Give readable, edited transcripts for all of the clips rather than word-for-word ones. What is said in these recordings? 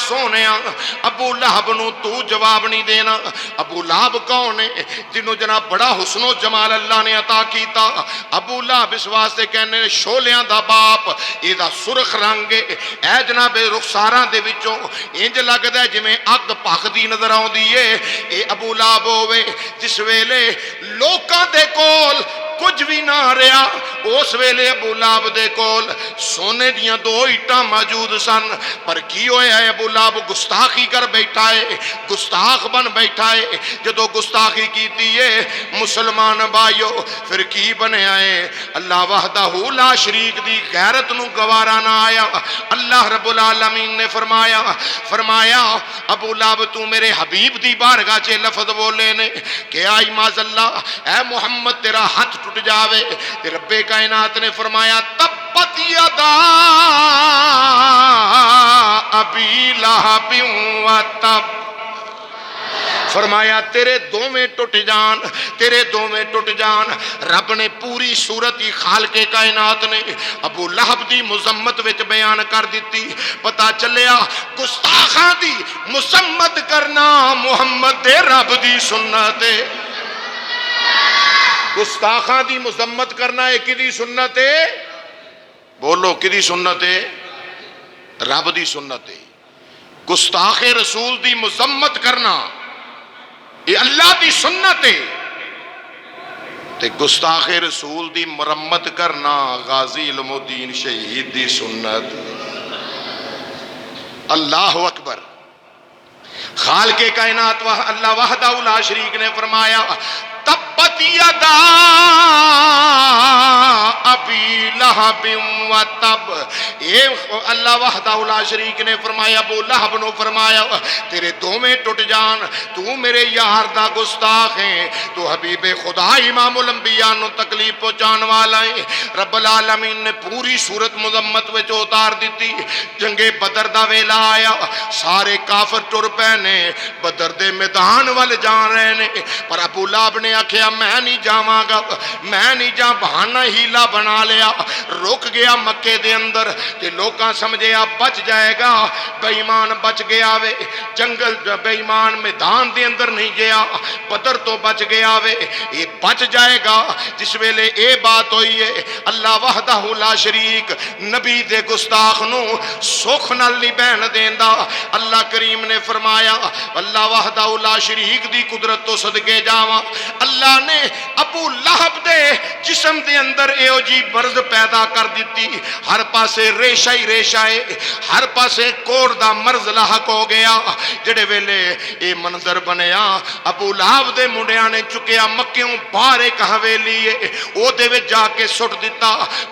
سونے ابو لہب نو تو جواب نہیں دینا. ابو لہب کون ہے؟ جنہوں جناب بڑا حسن و جمال اللہ نے عطا کیتا. ابو لہب اس واسطے کہنے شولیاں دا باپ، یہ دا سرخ رنگ اے جناب رخساراں دے وچوں انج لگدا ہے جویں اگ پھکدی نظر آوندی ہے. اے ابو لہب ہوے جس ویلے لوکاں دے کول کچھ بھی نہ رہا، اس ویلے ابو لہب دے کول سونے دیاں 2 اٹاں موجود سن. پر کی ہویا ہے؟ ابو لہب گستاخی کر بیٹھا ہے، گستاخ بن بیٹھا ہے. جدو گستاخی کیتی ہے مسلمان بھائیو پھر کی بنیا ہے؟ اللہ وحدہ لا شریک دی غیرت نو گوارا نہ آیا. اللہ رب العالمین نے فرمایا ابو لہب تو میرے حبیب دی بارگاہ چے لفظ بولے نے کہ آئی ماذ اللہ اے محمد تیرا ہاتھ ٹوٹ جاوے. رب کائنات نے فرمایا تبت یدا ابی لہب وتب، فرمایا تیرے دوویں ٹوٹ جان، تیرے دوویں ٹوٹ جان. رب نے پوری صورت ہی خالق کائنات نے ابو لہب دی مذمت وچ بیان کر دیتی. پتا چلیا گستاخاں دی مذمت کرنا محمد دے رب دی سنت ہے. گستاخاں دی مذمت کرنا ہے کدی سنت ہے؟ بولو کدی سنت ہے؟ رب دی سنت ہے. گستاخ رسول دی مذمت کرنا یہ اللہ دی سنت ہے. تے گستاخ رسول دی مرمت کرنا غازی علم الدین شہید دی سنت. اللہ اکبر. خالق کائنات اللہ وحدہ لا شریک نے فرمایا تبت یدا ابی لہب وتب. یہ اللہ وحدہ لا شریک نے فرمایا ابو لہب نو فرمایا تیرے دوویں ٹوٹ جان، تو میرے یار دا گستاخ ہے، تو حبیب خدا امام الانبیاء نو تکلیف پہنچان والا ہے. رب العالمین نے پوری صورت مذمت وچ اتار دیتی. جنگ بدر دا ویلا آیا، سارے کافر ٹر پے نے بدر دے میدان وال جان رہے نے. پر ابو لہب نے آکھیا میں نہیں جاواں گا، میں نہیں جا. بہانہ ہیلا بنا لیا، رک گیا مکے دے اندر تے لوکاں سمجھیا بچ جائے گا. بے ایمان بچ گیا وے، جنگل بے ایمان میدان دے اندر نہیں گیا، بدر تو بچ گیا وے. یہ بچ جائے گا. جس ویلے اے بات ہوئی ہے اللہ وحدہ لا شریک نبی دے گستاخ نو سکھ نال نہیں بہن دیندا. اللہ کریم نے فرمایا اللہ وحدہ لا شریک دی قدرت تو صدقے جاواں اللہ نے ابو لہب دے جسم دے اندر ایو جی مرض پیدا کر دیتی. ہر پاسے ریشہ ہی ریشہ ہے، ہر پاسے کوڑ دا مرض لاحق ہو گیا. جڑے ویلے اے منظر بنیا ابو لہب دے منڈیاں نے چکیا مکیوں باہر ایک حویلی ہے او دے وچ جا کے سٹ دیتا،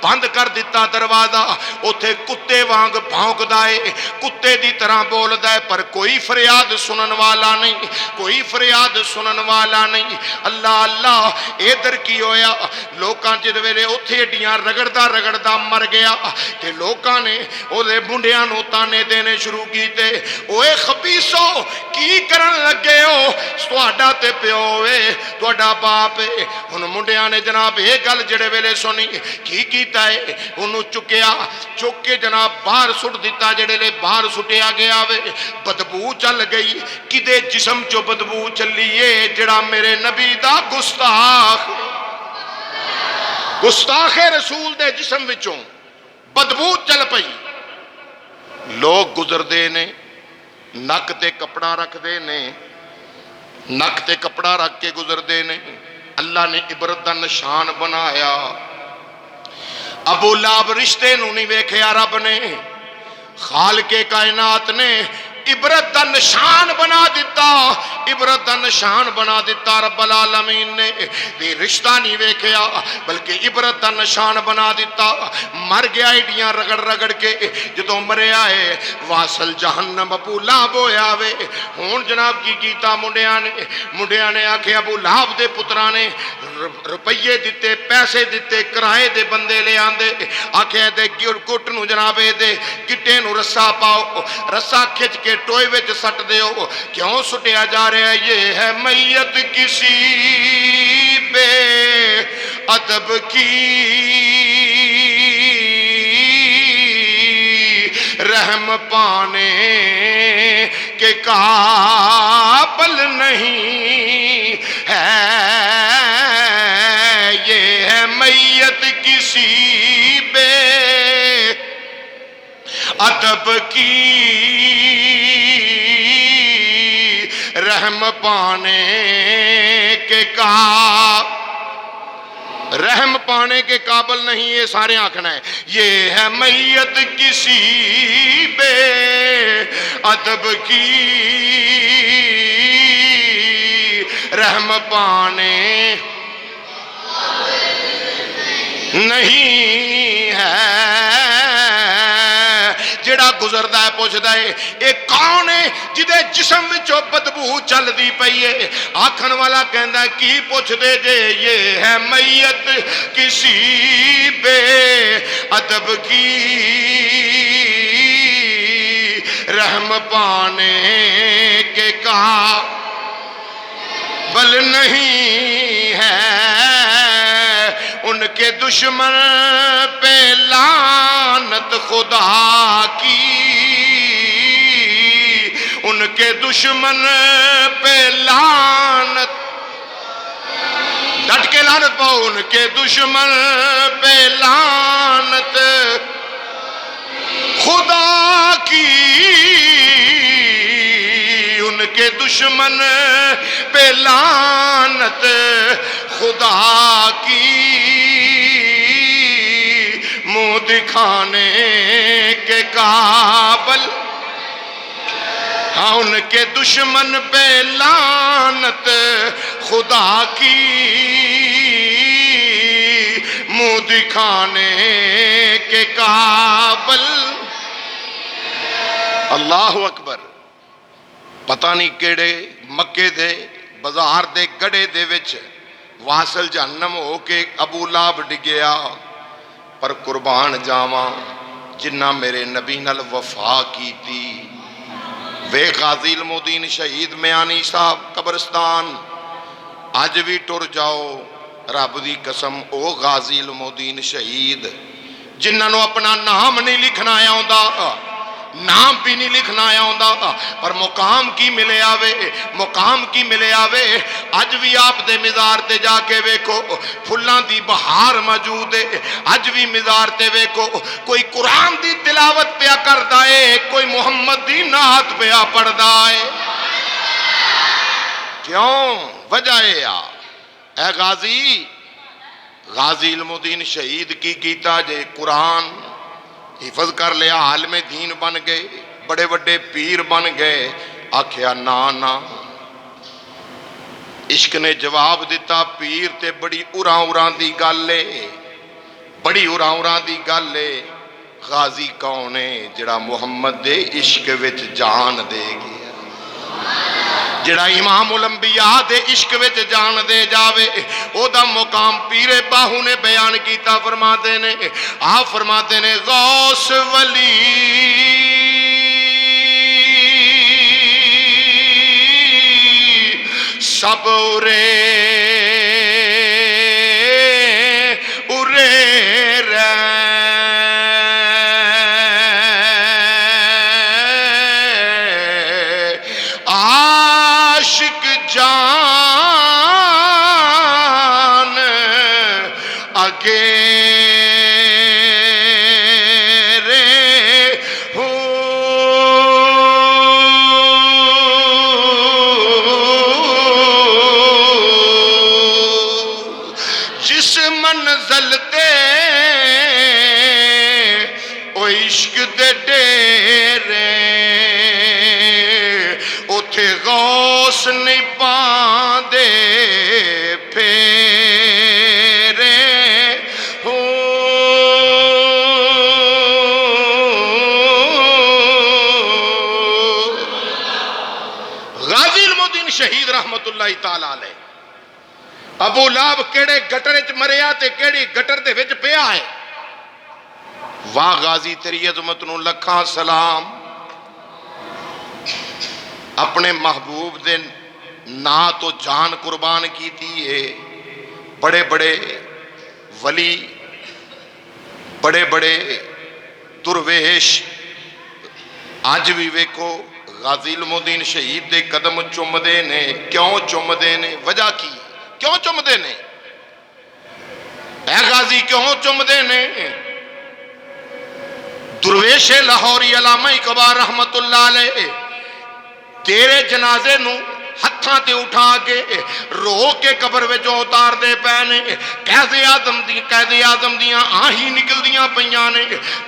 بند کر دیتا دروازہ. اوتھے کتے وانگ بھونکدا ہے، کتے دی طرح بولدا ہے، پر کوئی فریاد سنن والا نہیں، کوئی فریاد سنن والا نہیں. اللہ اللہ ادھر کی ہویا لوکاں جد ویلے اوتھے اڈیاں رگڑدا مر گیا تے لوکاں نے او دے منڈیاں نو تانے دینے شروع کیتے. اوے خبیثو کی کرن لگے ہو؟ تہاڈا تے پیو اے، تہاڈا باپ اے. ہن منڈیاں نے جناب یہ گل جڑے ویلے سنی کی کیتا ہے انہوں چکیا، چک کے جناب باہر سٹ دیتا. جڑے لے باہر سٹیا گیا وے بدبو چل گئی. کدے جسم چو بدبو چلیے جڑا میرے نبی دا گستاخ رسول دے جسم وچوں بدبو چل پئی. لوگ گزر دے نے نک تے کپڑا رکھ دے نے، نک تے کپڑا رکھ کے گزر دے نے. اللہ نے عبرت دا نشان بنایا. ابو لہب رشتے نو نہیں ویکھیا رب نے، خالق کائنات نے عبرت دا نشان بنا دیتا، عبرت دا نشان بنا دیتا. رب العالمین نے یہ رشتہ نہیں ویکھیا بلکہ عبرت دا نشان بنا دیتا. مر گیا ایڈیاں رگڑ رگڑ کے، جدوں مریا ہے واصل جہنم ابو لہب ہویا وے. ہون جناب کی کیتا منڈیاں نے آکھے ابو لہب دے پتراں نے روپیے دیتے، پیسے دیتے، کرائے دے بندے لے آندے. آکھے دے گٹ نو جناب دے گٹے نو رسا پاؤ، رسا کھچ کے ٹوئے وچ سٹ دیو. کیوں سٹیا جا رہا ہے؟ یہ ہے میت کسی بے ادب کی، رحم پانے کے قابل نہیں ہے، یہ ہے میت کسی بے ادب کی، رحم پانے کے رحم پانے کے قابل نہیں، یہ سارے آنکھنا ہے، یہ ہے میت کسی بے ادب کی، رحم پانے نہیں ہے۔ جڑا گزردا ہے پوچھدا ہے اے کون ہے جدے جسم وچوں بدبو چلدی پئی ہے، آکھن والا کہندا کی پوچھدے جے، یہ ہے میت کسی بے ادب کی، رحم پانے کے قابل نہیں ہے، ان کے دشمن پہ لعنت خدا کی، ان کے دشمن پہ لعنت، ڈٹ کے لعنت پاؤ، ان کے دشمن پہ لعنت خدا کی، ان کے دشمن پہ لعنت خدا کی، منہ دکھانے کے قابل، ہاں ان کے دشمن پہ لعنت خدا کی، منہ دکھانے کے قابل۔ اللہ اکبر۔ پتہ نہیں کیڑے مکے دے بازار دے گڑے دے وچ واصل جہنم ہو کے ابو لہب ڈگیا، پر قربان جاواں جنہ میرے نبی نال وفا کیتی، وے غازی المدین شہید میانی صاحب قبرستان اج بھی ٹر جاؤ، رب دی قسم او غازی المدین شہید جنہاں نو اپنا نام نہیں لکھنا آیا ہوندا، نام بھی نہیں لکھنا آیا ہوندا، پر مقام کی ملے آوے، مقام کی ملے آوے۔ اج بھی آپ دے مزار تے جا کے ویکھو پھلاں دی بہار موجود ہے، اج بھی مزار تے ویکھو کوئی قرآن دی تلاوت پیا کردا ہے، کوئی محمد دی نعت پیا پڑھدا ہے۔ کیوں؟ وجہ ہے اے غازی، غازی المدین شہید کی کیتا جے قرآن حفظ کر لیا، عالم دین بن گئے، بڑے بڑے پیر بن گئے، آکھیا نا نا، عشق نے جواب دیتا پیر تے بڑی اُراں دی گل ہے، بڑی اُراں دی گل ہے، غازی کون ہے جڑا محمد دے عشق وچ جان دے گیا، جڑا امام الانبیاء دے عشق وچ جان دے جاوے، او دا مقام پیر باہو نے بیان کیتا، فرماتے نے آپ فرماتے نے غوث ولی سب ارے عاشق جان اگیرے ہو، جس منزل تے او عشق دے ڈیرے، اوتھے غوث نہیں پاندے پھیرے ہو، غازی المدین شہید رحمت اللہ تعالی علیہ، ابو لہب کیڑے گٹر وچ مریا تے کیڑی گٹر دے وچ پیا ہے، واہ غازی تیری عظمت نو لکھاں سلام، اپنے محبوب دے نا تو جان قربان کیتی ہے، بڑے بڑے ولی، بڑے بڑے درویش، آج بھی ویکھو غازی علم الدین شہید دے قدم چومدے نے. کیوں چومدے نے؟ وجہ کی؟ کیوں چومدے نے؟ اے غازی کیوں چومدے نے؟ درویش لاہوری علامہ اقبال رحمت اللہ علیہ تیرے جنازے نو ہتھاں تے اٹھا کے رو کے قبر وچوں اتار دے پے نے. قائد اعظم دیاں آہیں نکل دیاں پیاں نے.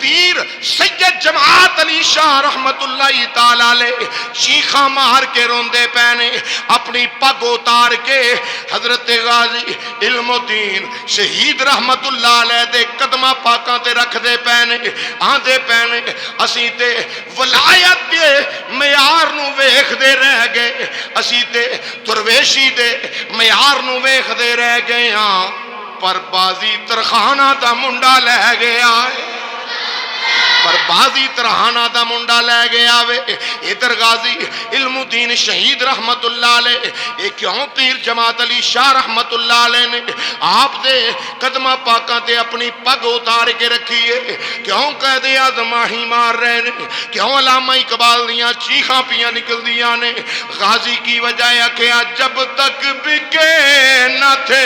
پیر سید جماعت علی شاہ رحمت اللہ تعالی علیہ چیخاں مار کے روندے پے نے. اپنی پگ اتار کے حضرت غازی علم الدین شہید رحمت اللہ علیہ دے قدمہ پاکاں تے رکھ دے پے نے. آندے پے نے اسی تے ولایت دے معیار نو ویکھ دے رہ گئے. اسی تے درویشی دے معیار نو ویکھ دے رہ گئے ہاں. پر بازی ترخانہ دا منڈا لے گیا ہے. پر بازی ترہانہ دا منڈا لے گیا وے. ادھر غازی علم الدین شہید رحمت اللہ علیہ اے کیوں پیر جماعت علی شاہ رحمت اللہ علیہ نے آپ دے قدمہ پاکاں تے اپنی پگ اتار کے رکھیے؟ کیوں قائد اعظم آہیں مار رہے نے؟ کیوں علامہ اقبال دیاں چیخاں پیاں نکل دیاں نے؟ غازی کی وجہ ہے کہ جب تک بکے نہ تھے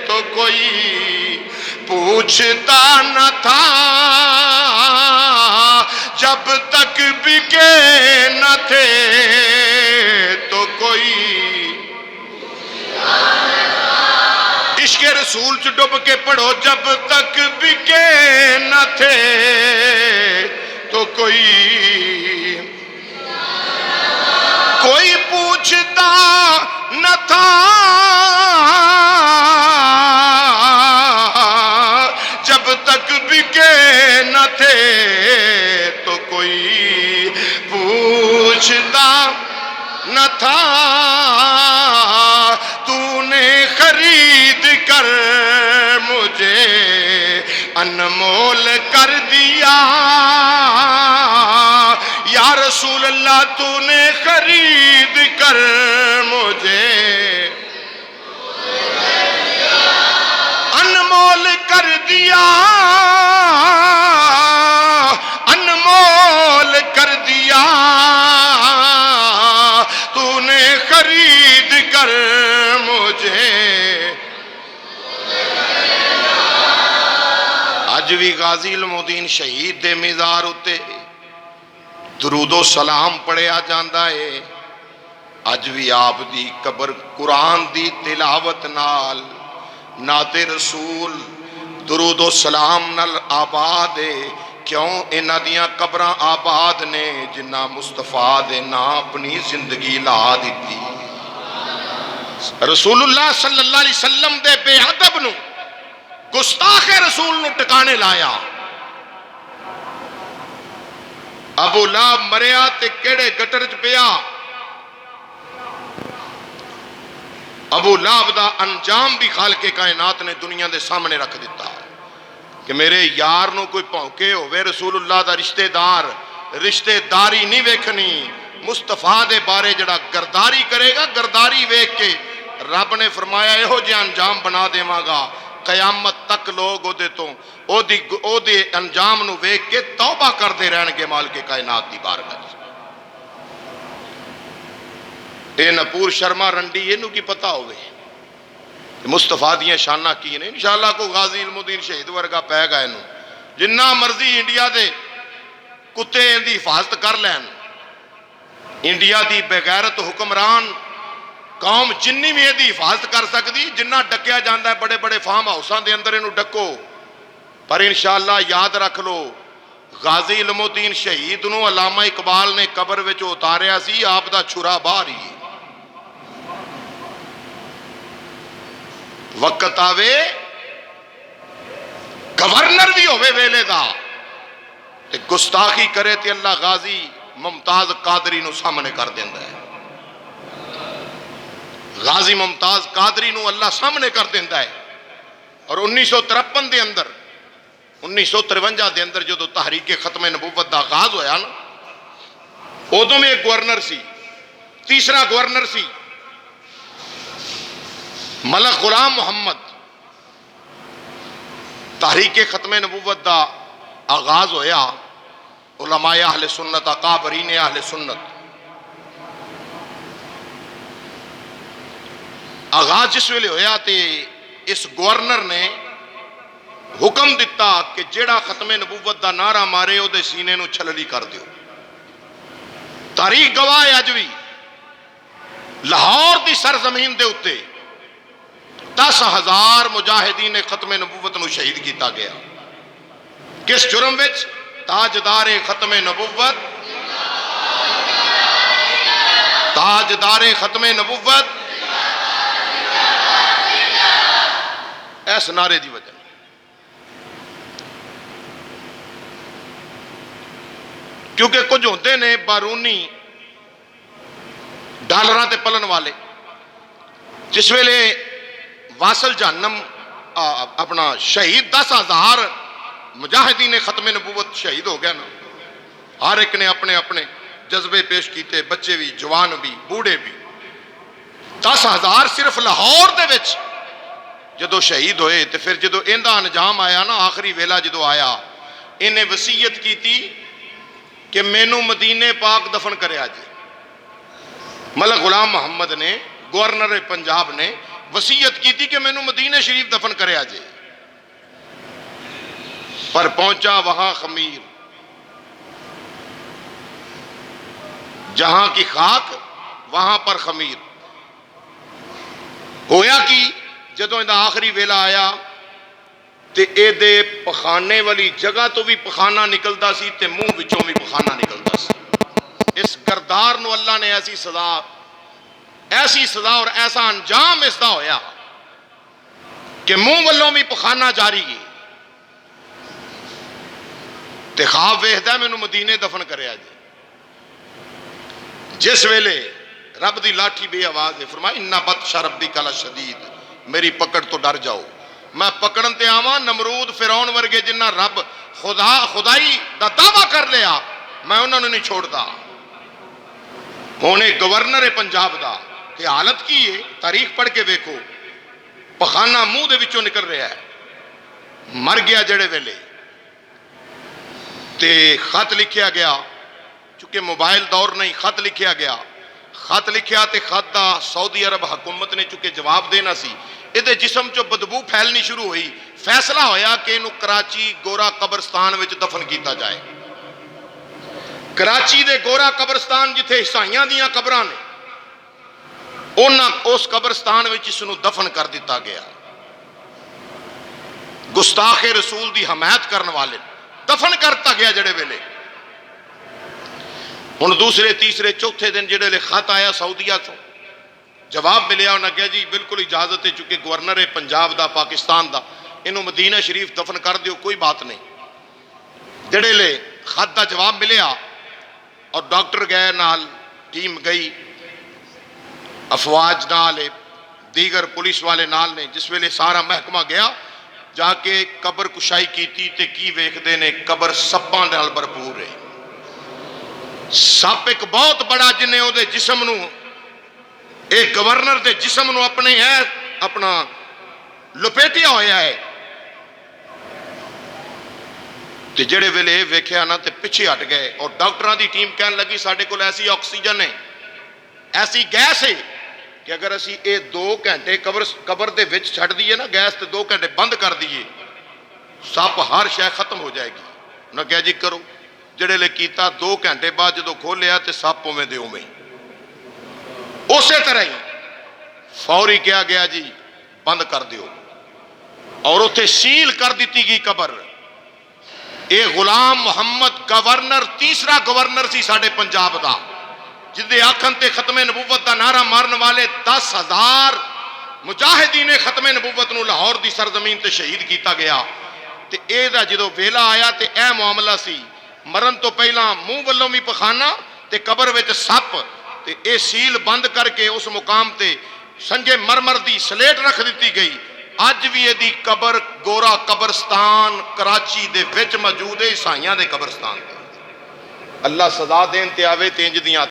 تو کوئی پوچھتا نہ تھا. جب تک بکے نہ تھے تو کوئی عشق رسول چ ڈب کے پڑھو. جب تک بکے نہ تھے تو کوئی پوچھتا نہ تھا. جب تک بکے نہ تھے تو کوئی پوچھتا نہ تھا. تو نے خرید کر مجھے انمول کر دیا یا رسول اللہ. تو نے خرید کر مجھے انمول کر دیا. انمول کر دیا. تو نے خرید کر مجھے. اج بھی غازی علم الدین شہید دے مزار اتے درود و سلام پڑھیا جاندا ہے. اج بھی آپ دی قبر قرآن دی تلاوت نال نعت رسول درود و سلام نال آباد ہے. کیوں انہاں دیاں قبراں آباد نے جنہاں مصطفیٰ دے نا اپنی زندگی لا دیتی. رسول اللہ صلی اللہ علیہ وسلم دے بے ادب نو گستاخ رسول نو ٹکانے لایا. ابو لہب مریا تے کیڑے گٹر چ پیا. ابو لہب دا انجام بھی خالق کائنات نے دنیا دے سامنے رکھ دیتا کہ میرے یار نو کوئی پونکے ہوئے رسول اللہ دا رشتے داری نہیں ویکھنی. مصطفیٰ دے بارے جڑا گرداری کرے گا گرداری ویکھ کے رب نے فرمایا یہو جے انجام بنا دیواں گا. قیامت تک لوگ او دے انجام نو ویکھ کے توبہ کر دے رہن گے مالک کائنات دی بارگاہ. اے نپور شرما رنڈی یہ نو کی پتہ ہوئے مصطفیٰ دیاں شانہ کی نے. انشاءاللہ کو غازی علم الدین شہید ورگا پہ گئے نو جنہ مرضی انڈیا دے کتے ان دی حفاظت کر لین. انڈیا دی بغیرت حکمران قوم جنی بھی دی حفاظت کر سکتی. جنہ ڈکیا جاندہ ہے بڑے بڑے فارم ہاؤساں دے اندر انہوں ڈکو. پر انشاءاللہ یاد رکھ لو غازی علم الدین شہید نو علامہ اقبال نے قبر وچ اتاریا سی آپ دا چھرا باہر ہی. وقت آوے گورنر بھی ہوئے ویلے دا تے گستاخی کرے تے اللہ غازی ممتاز قادری نو سامنے کر دیندہ ہے. غازی ممتاز قادری نو اللہ سامنے کر دیندہ ہے. اور 1953 دے اندر 1953 دے اندر جو تحریک ختم نبوت دا آغاز ہویا نا ادوں میں ایک گورنر سی. تیسرا گورنر سی ملک غلام محمد. تحریک ختم نبوت دا آغاز ہویا علماء اہل سنت اکابرین اہل سنت آغاز جس ویلے ہویا تے اس گورنر نے حکم دیتا کہ جیڑا ختم نبوت دا نعرہ مارے او دے سینے نو چھللی کر دیو۔ تاریخ گواہ ہے اج بھی لاہور دی سرزمین دے اتے 10,000 مجاہدین ختم نبوت نو شہید کیتا گیا۔ کس جرم وچ؟ تاجدار ختم نبوت، تاجدار ختم نبوت ایس نعرے دی وجہ کیونکہ کچھ ہوتے نے بارونی ڈالراں تے پلن والے، جس ویلے واصل جہنم اپنا شہید 10,000 مجاہدین ختم نبوت شہید ہو گیا نا، ہر ایک نے اپنے اپنے جذبے پیش کیتے، بچے بھی، جوان بھی، بوڑھے بھی۔ 10,000 صرف لاہور دے وچ جدو شہید ہوئے تے پھر جدو ایندہ انجام آیا نا، آخری ویلہ جدو آیا، انہیں وصیت کی تھی کہ مینوں مدینے پاک دفن کرے آجے۔ ملک غلام محمد نے، گورنر پنجاب نے وصیت کی تھی کہ مینوں مدینے شریف دفن کرے آجے، پر پہنچا وہاں خمیر، جہاں کی خاک وہاں پر خمیر۔ ہویا کی جدو اندہ آخری ویلہ آیا تے اے دے پخانے والی جگہ تو بھی پخانہ نکلتا سی تے منہ وچوں بھی پخانہ نکلتا سی۔ اس گردار نو اللہ نے ایسی سزا اور ایسا انجام اس دا ہویا کہ منہ والوں بھی پخانہ جاری گی تے خواب ویہدہ میں نو مدینے دفن کرے آجے۔ جس ویلے رب دی لاٹھی بے آواز ہے، فرمایا انہا بطش ربک لشدید، میری پکڑ تو ڈر جاؤ، میں پکڑن تے آواں نمرود فرعون ورگے جنہ رب خدائی دا دعویٰ کر لیا، میں انہوں نے نہیں چھوڑتا۔ انہیں گورنر پنجاب دا کہ حالت کی ہے، تاریخ پڑھ کے دیکھو، پخانہ منہ دے وچوں نکل رہا ہے، مر گیا جڑے ویلے تے خط لکھیا گیا، چونکہ موبائل دور نہیں، خط لکھیا گیا، خط لکھیا تے خط دا سعودی عرب حکومت نے چونکہ جواب دینا سی، ادھے جسم چو بدبو پھیلنی شروع ہوئی، فیصلہ ہویا کہ انہوں کراچی گورا قبرستان وچ دفن کیتا جائے۔ کراچی دے گورا قبرستان جتھے عیسائیاں دیاں قبراں نے، اس قبرستان وچ اس نو دفن کر دیتا گیا۔ گستاخ رسول دی حمایت کرن والے دفن کرتا گیا جڑے ویلے۔ ہن دوسرے تیسرے چوتھے دن جڑے لے خط آیا سعودیہ تو جواب ملیا، انہاں کہا جی بالکل اجازت ہے، چونکہ گورنر پنجاب دا پاکستان دا انہوں مدینہ شریف دفن کر دیو، کوئی بات نہیں۔ جڑے لے خط دا جواب ملیا اور ڈاکٹر گئے نال، ٹیم گئی، افواج نال، دیگر پولیس والے نال نے، جس ویلے سارا محکمہ گیا جا کے قبر کشائی کیتی تے کی ویکھدے نے قبر سپاں نال بھرپور ہے۔ سپ ایک بہت بڑا جن نے او دے جسم نو، ایک گورنر دے جسم نو اپنا لپیٹیا ہویا ہے تے جڑے ویلے ویکھیا نا تے پیچھے ہٹ گئے، اور ڈاکٹراں دی ٹیم کہن لگی ساڈے کول ایسی آکسیجن ہے، ایسی گیس ہے کہ اگر اسی اے 2 گھنٹے قبر دے وچ چھڑ دیئے نا گیس تے 2 گھنٹے بند کر دیئے، سپ ہر شے ختم ہو جائے گی۔ انہاں کہا جی کرو، جڑے لے کیتا 2 گھنٹے بعد جدو کھولیا تے سپ اوویں دے اوویں اسی طرح ہی فوری کیا گیا جی بند کر دیو، اور اتھے سیل کر دیتی گئی قبر۔ اے غلام محمد گورنر، تیسرا گورنر سی ساڑھے پنجاب دا، جدے آکھن تے ختم نبوت دا نعرہ مارن والے 10,000 مجاہدین ختم نبوت نو لاہور دی سرزمین تے شہید کیتا گیا۔ تے اے دا جدو ویلا آیا تے اے معاملہ سی، مرن تو پہلا منہ والوں بھی پخانا تے قبر وچ سپ، تے اے سیل بند کر کے اس مقام تے سنگے مرمر دی سلیٹ رکھ دیتی گئی۔ اج بھی یہ دی قبر گورا قبرستان کراچی دے وچ موجود ہے، عیسائیاں دے قبرستان دے۔ اللہ سزا دین تے آوے تے انج دیاں